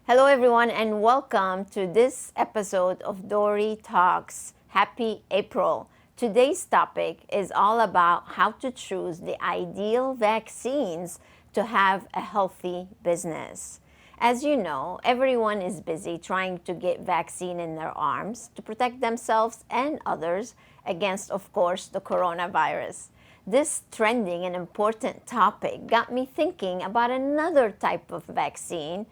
Hello, everyone, and welcome to this episode of Dori Talks. Happy April. Today's topic is all about how to choose the ideal vaccines to have a healthy business. As you know, everyone is busy trying to get vaccine in their arms to protect themselves and others against, of course, the coronavirus. This trending and important topic got me thinking about another type of vaccine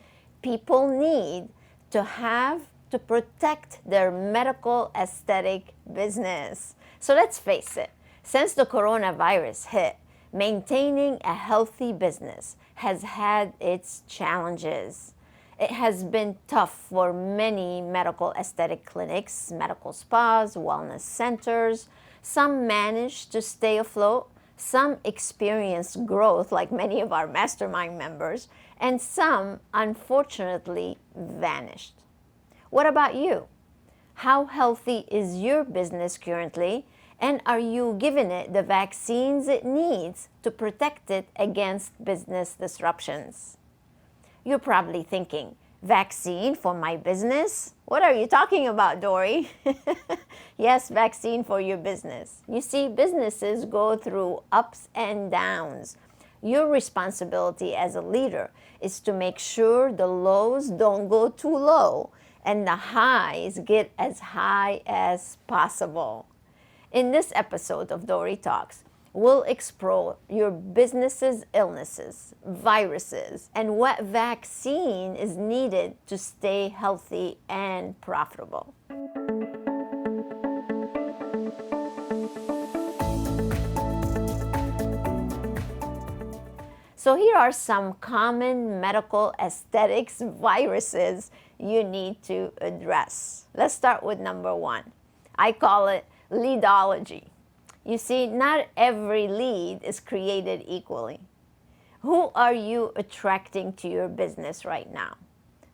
people need to have to protect their medical aesthetic business. So let's face it, since the coronavirus hit, maintaining a healthy business has had its challenges. It has been tough for many medical aesthetic clinics, medical spas, wellness centers. Some managed to stay afloat, some experienced growth, like many of our mastermind members, and some, unfortunately, vanished. What about you? How healthy is your business currently, and are you giving it the vaccines it needs to protect it against business disruptions? You're probably thinking, vaccine for my business? What are you talking about, Dori? Yes, vaccine for your business. You see, businesses go through ups and downs. Your responsibility as a leader is to make sure the lows don't go too low and the highs get as high as possible. In this episode of Dori Talks, we'll explore your business's illnesses, viruses, and what vaccine is needed to stay healthy and profitable. So here are some common medical aesthetics viruses you need to address. Let's start with number one. I call it Leadology. You see, not every lead is created equally. Who are you attracting to your business right now?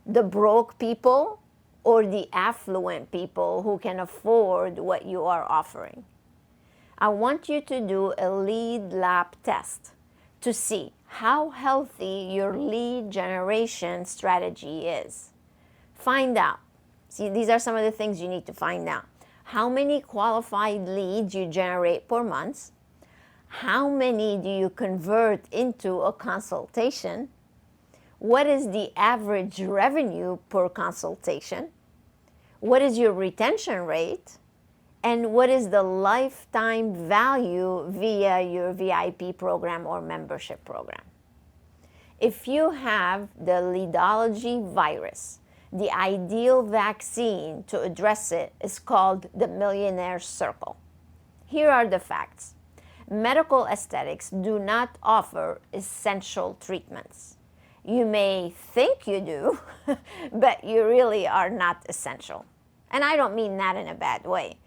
The broke people or the affluent people who can afford what you are offering? I want you to do a lead lab test to see how healthy your lead generation strategy is. Find out. See, these are some of the things you need to find out. How many qualified leads you generate per month? How many do you convert into a consultation? What is the average revenue per consultation? What is your retention rate? And what is the lifetime value via your VIP program or membership program? If you have the Leadology virus, the ideal vaccine to address it is called the Millionaire Circle. Here are the facts. Medical aesthetics do not offer essential treatments. You may think you do, but you really are not essential. And I don't mean that in a bad way.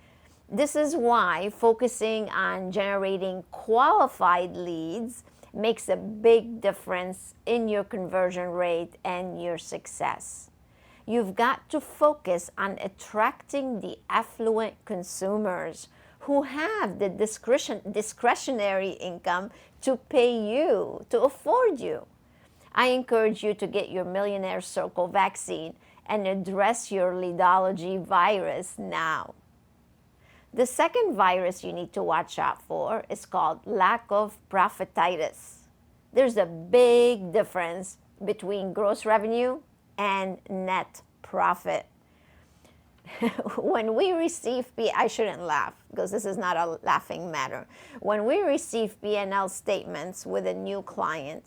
This is why focusing on generating qualified leads makes a big difference in your conversion rate and your success. You've got to focus on attracting the affluent consumers who have the discretionary income to pay you, to afford you. I encourage you to get your Millionaire Circle vaccine and address your Leadology virus now. The second virus you need to watch out for is called lack of prophetitis. There's a big difference between gross revenue and net profit. When we receive I shouldn't laugh because this is not a laughing matter. When we receive P&L statements with a new client,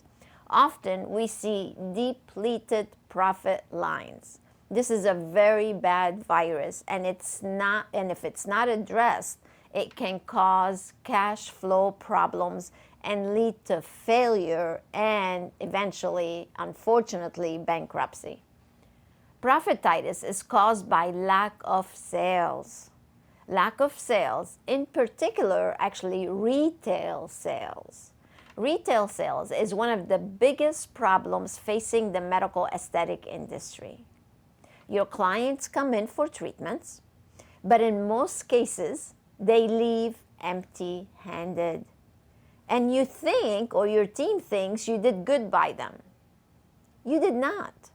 often we see depleted profit lines. This is a very bad virus, and if it's not addressed, it can cause cash flow problems and lead to failure and eventually, unfortunately, bankruptcy. Prophetitis is caused by lack of sales. Lack of sales, in particular, actually retail sales. Retail sales is one of the biggest problems facing the medical aesthetic industry. Your clients come in for treatments, but in most cases, they leave empty-handed. And you think, or your team thinks, you did good by them. You did not.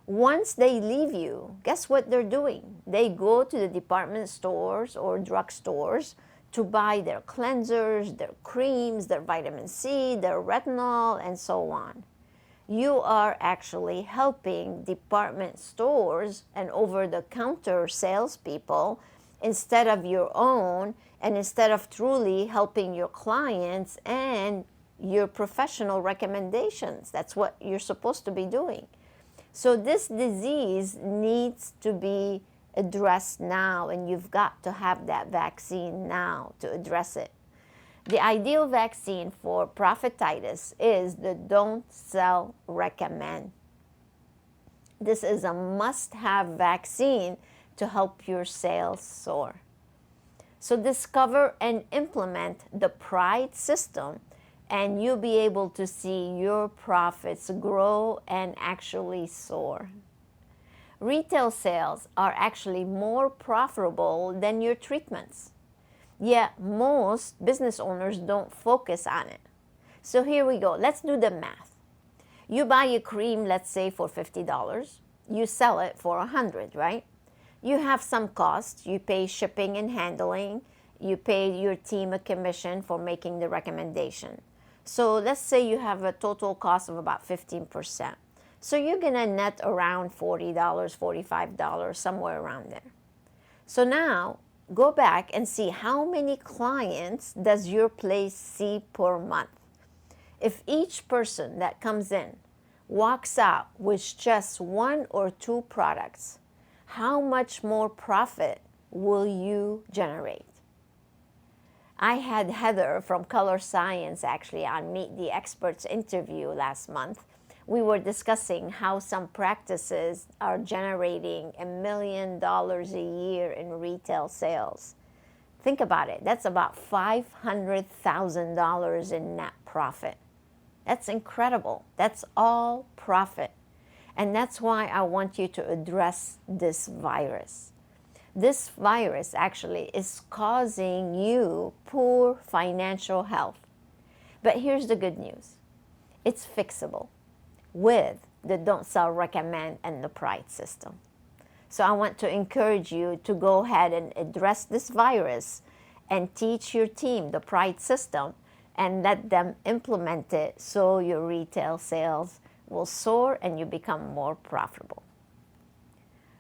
Once they leave you, guess what they're doing? They go to the department stores or drugstores to buy their cleansers, their creams, their vitamin C, their retinol, and so on. You are actually helping department stores and over-the-counter salespeople instead of your own, and instead of truly helping your clients and your professional recommendations. That's what you're supposed to be doing. So this disease needs to be addressed now, and you've got to have that vaccine now to address it. The ideal vaccine for prophetitis is the don't sell, recommend. This is a must-have vaccine to help your sales soar. So discover and implement the Pride system, and you'll be able to see your profits grow and actually soar. Retail sales are actually more profitable than your treatments. Yet most business owners don't focus on it. So here we go. Let's do the math. You buy a cream, let's say for $50. You sell it for $100, right? You have some costs. You pay shipping and handling. You pay your team a commission for making the recommendation. So let's say you have a total cost of about 15%. So you're going to net around $40, $45, somewhere around there. So now go back and see how many clients does your place see per month. If each person that comes in walks out with just 1 or 2 products, how much more profit will you generate? I had Heather from Color Science actually on Meet the Experts interview last month. We were discussing how some practices are generating $1 million a year in retail sales. Think about it. That's about $500,000 in net profit. That's incredible. That's all profit. And that's why I want you to address this virus. This virus actually is causing you poor financial health. But here's the good news. It's fixable with the don't sell, recommend and the Pride system. So I want to encourage you to go ahead and address this virus and teach your team the Pride system and let them implement it so your retail sales will soar and you become more profitable.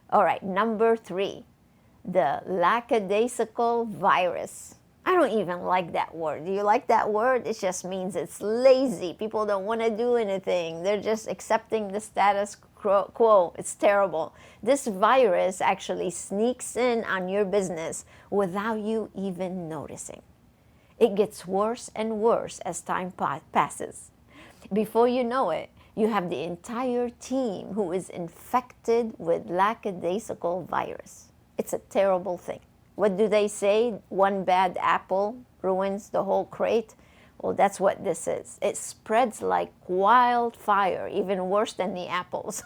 All right, number 3. The Lackadaisical Virus. I don't even like that word. Do you like that word? It just means it's lazy. People don't want to do anything. They're just accepting the status quo. It's terrible. This virus actually sneaks in on your business without you even noticing. It gets worse and worse as time passes. Before you know it, you have the entire team who is infected with Lackadaisical Virus. It's a terrible thing. What do they say? One bad apple ruins the whole crate. Well, that's what this is. It spreads like wildfire, even worse than the apples.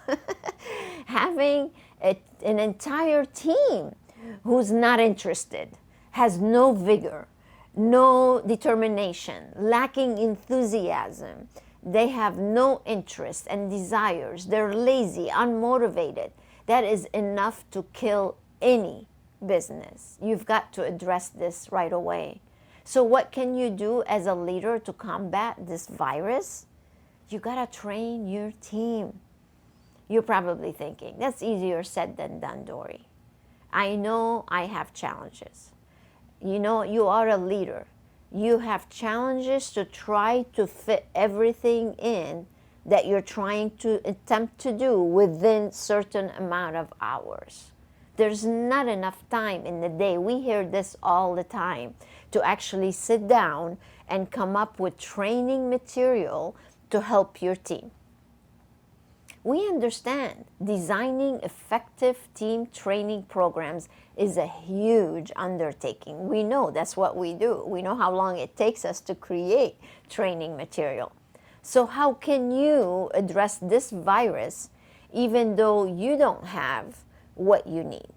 Having an entire team who's not interested, has no vigor, no determination, lacking enthusiasm. They have no interest and desires. They're lazy, unmotivated. That is enough to kill any business. You've got to address this right away. So what can you do as a leader to combat this virus? You got to train your team. You're probably thinking, that's easier said than done, Dori. I know I have challenges. You know, you are a leader. You have challenges to try to fit everything in that you're trying to attempt to do within certain amount of hours. There's not enough time in the day. We hear this all the time, to actually sit down and come up with training material to help your team. We understand designing effective team training programs is a huge undertaking. We know that's what we do. We know how long it takes us to create training material. So how can you address this virus even though you don't have what you need?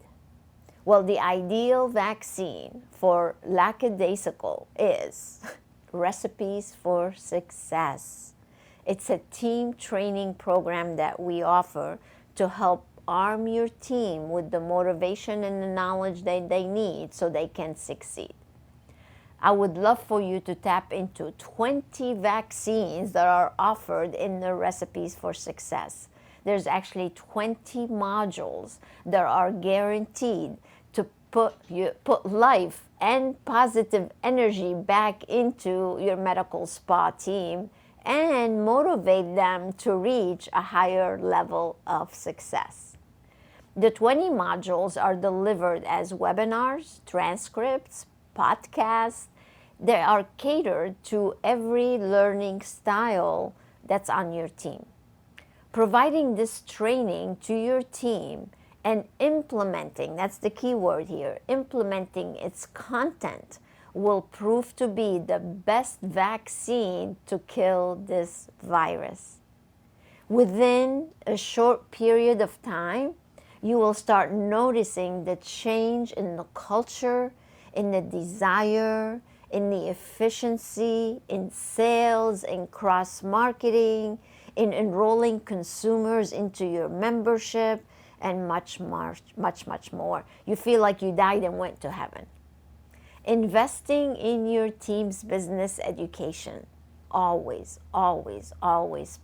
Well, the ideal vaccine for lackadaisical is Recipes for Success. It's a team training program that we offer to help arm your team with the motivation and the knowledge that they need so they can succeed. I would love for you to tap into 20 vaccines that are offered in the Recipes for Success. There's actually 20 modules that are guaranteed to put life and positive energy back into your medical spa team and motivate them to reach a higher level of success. The 20 modules are delivered as webinars, transcripts, podcasts. They are catered to every learning style that's on your team. Providing this training to your team and implementing, that's the key word here, implementing its content will prove to be the best vaccine to kill this virus. Within a short period of time, you will start noticing the change in the culture, in the desire, in the efficiency, in sales, in cross-marketing, in enrolling consumers into your membership, and much more. You feel like you died and went to heaven. Investing in your team's business education always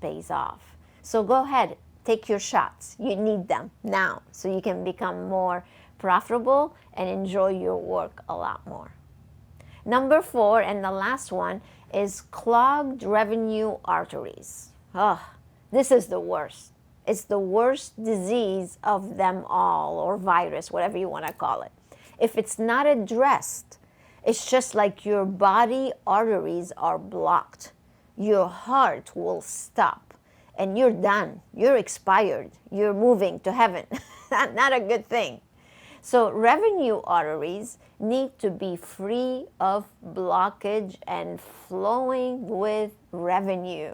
pays off. So go ahead, take your shots. You need them now so you can become more profitable and enjoy your work a lot more. Number 4, and the last one, is clogged revenue arteries. This is the worst. It's the worst disease of them all, or virus, whatever you want to call it. If it's not addressed, it's just like your body arteries are blocked. Your heart will stop and you're done. You're expired. You're moving to heaven. Not a good thing. So revenue arteries need to be free of blockage and flowing with revenue.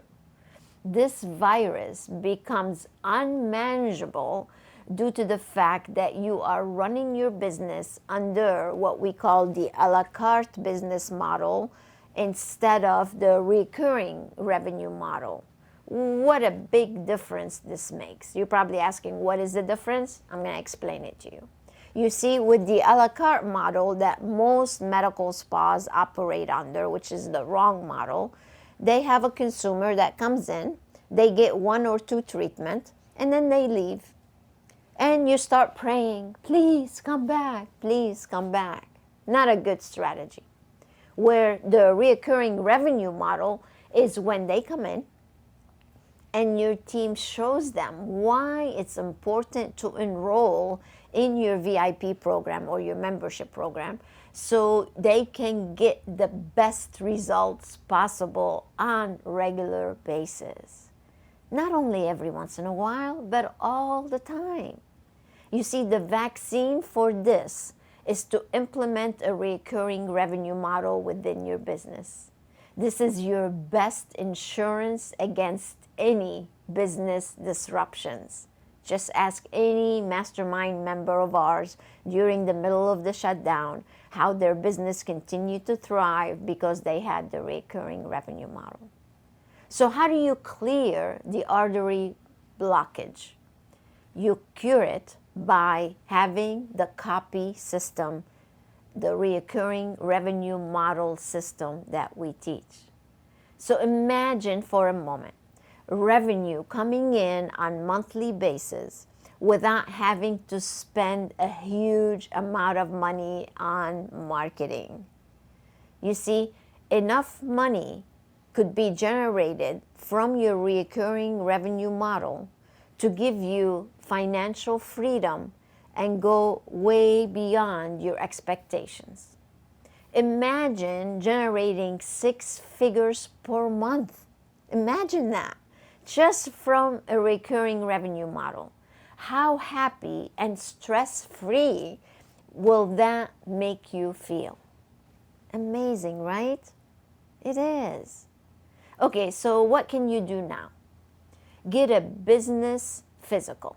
This virus becomes unmanageable due to the fact that you are running your business under what we call the a la carte business model instead of the recurring revenue model. What a big difference this makes. You're probably asking, what is the difference? I'm going to explain it to you. You see, with the a la carte model that most medical spas operate under, which is the wrong model, they have a consumer that comes in, they get 1 or 2 treatments, and then they leave. And you start praying, please come back, please come back. Not a good strategy. Where the recurring revenue model is when they come in and your team shows them why it's important to enroll in your VIP program or your membership program so they can get the best results possible on regular basis. Not only every once in a while, but all the time. You see, the vaccine for this is to implement a recurring revenue model within your business. This is your best insurance against any business disruptions. Just ask any mastermind member of ours during the middle of the shutdown how their business continued to thrive because they had the recurring revenue model. So how do you clear the artery blockage? You cure it by having the copy system, the recurring revenue model system that we teach. So imagine for a moment revenue coming in on monthly basis without having to spend a huge amount of money on marketing. You see, enough money could be generated from your recurring revenue model to give you financial freedom and go way beyond your expectations. Imagine generating 6 figures per month. Imagine that, just from a recurring revenue model. How happy and stress-free will that make you feel? Amazing, right? It is. Okay, so what can you do now? Get a business physical.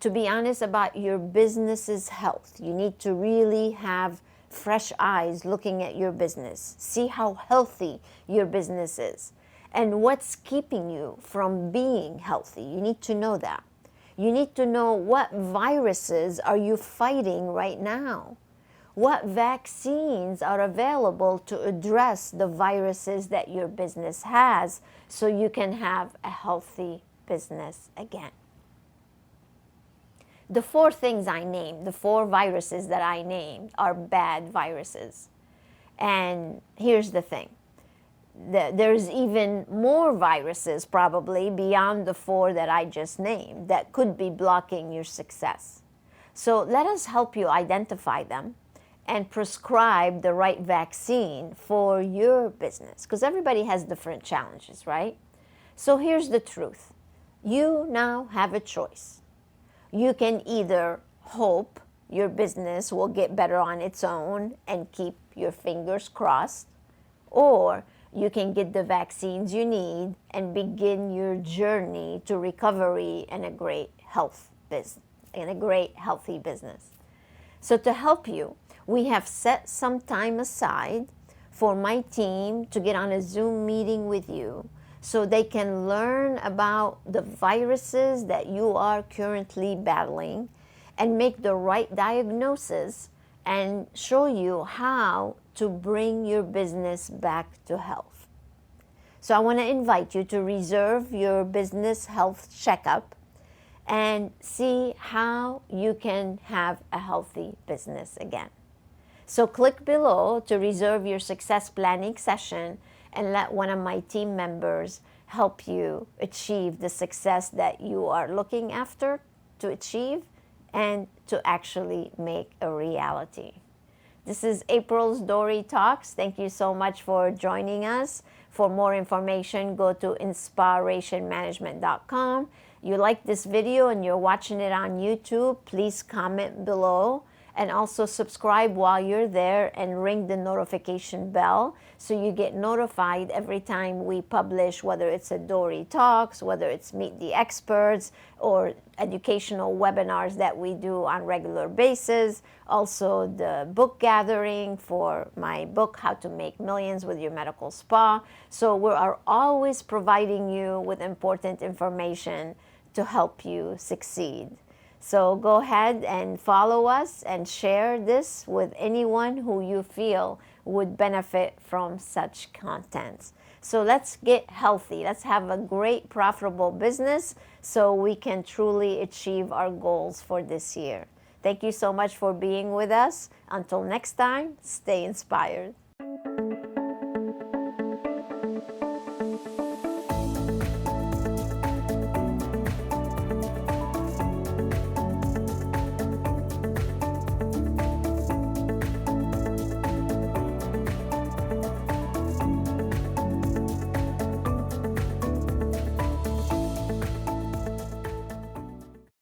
To be honest about your business's health, you need to really have fresh eyes looking at your business. See how healthy your business is and what's keeping you from being healthy. You need to know that. You need to know what viruses are you fighting right now. What vaccines are available to address the viruses that your business has so you can have a healthy business again. The 4 things I named, the 4 viruses that I named, are bad viruses. And here's the thing. There's even more viruses probably beyond the 4 that I just named that could be blocking your success. So let us help you identify them and prescribe the right vaccine for your business, because everybody has different challenges, right? So here's the truth. You now have a choice. You can either hope your business will get better on its own and keep your fingers crossed, or you can get the vaccines you need and begin your journey to recovery and a great healthy business. So to help you, we have set some time aside for my team to get on a Zoom meeting with you so they can learn about the viruses that you are currently battling and make the right diagnosis and show you how to bring your business back to health. So I want to invite you to reserve your business health checkup and see how you can have a healthy business again. So click below to reserve your success planning session and let one of my team members help you achieve the success that you are looking after to achieve and to actually make a reality. This is April's Dori Talks. Thank you so much for joining us. For more information, go to inspirationmanagement.com. You like this video and you're watching it on YouTube, please comment below. And also subscribe while you're there and ring the notification bell so you get notified every time we publish, whether it's a Dori Talks, whether it's Meet the Experts, or educational webinars that we do on regular basis. Also the book gathering for my book, How to Make Millions with Your Medical Spa. So we are always providing you with important information to help you succeed. So go ahead and follow us and share this with anyone who you feel would benefit from such content. So let's get healthy. Let's have a great, profitable business so we can truly achieve our goals for this year. Thank you so much for being with us. Until next time, stay inspired.